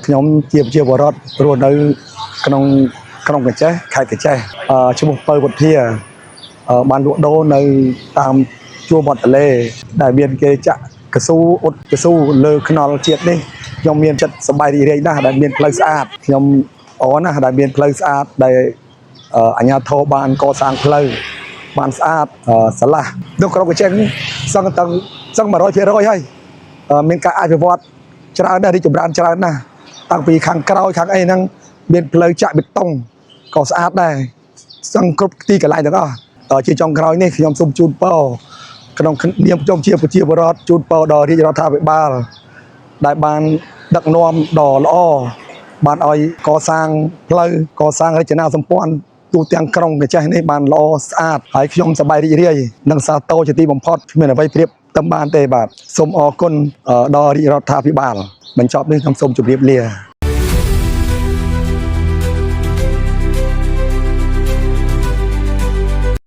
ខ្ញុំជាបរិវត្តរស់នៅក្នុងកញ្ចេះខេត្តកញ្ចេះឈ្មោះពៅវុធាបានលក់ដូរនៅតាមជួរមាត់ទន្លេដែលមានគេចាក់កស៊ូអ៊ុតកស៊ូលើខ្នល់ជាតិនេះខ្ញុំមានចិត្តសប្បាយរីករាយណាស់ដែលមានផ្លូវស្អាតខ្ញុំអរណាស់ដែលមានផ្លូវស្អាតដែលអាជ្ញាធរបានកសាងផ្លូវបានស្អាតស្រឡះនៅក្រុងកញ្ចេះសឹង100%ហើយមានការអភិវឌ្ឍច្រើនណាស់រីកចម្រើនច្រើនណាស់តាំងពីខាងក្រោយខាងអីហ្នឹងមានផ្លូវចាក់បេតុងក៏ស្អាតដែរសឹងគ្រប់ទីកន្លែងទាំងអស់ជាចុងក្រោយនេះខ្ញុំសូមជូនពរក្នុងនាមខ្ញុំជាប្រជាពលរដ្ឋជូនពរដល់រាជរដ្ឋាភិបាលដែលបានដឹកនាំដ៏ល្អបានឲ្យកសាងផ្លូវកសាងរចនាសម្ព័ន្ធទូទាំងក្រុងកញ្ចេះនេះបានល្អស្អាតហើយខ្ញុំសប្បាយរីករាយនិងសាទរជាទីបំផុតគ្មានអ្វីប្រៀបទៅបានទេបាទសូមអរគុណដល់រាជរដ្ឋាភិបាលបញ្ចប់នេះខ្ញុំសូមជម្រាបលា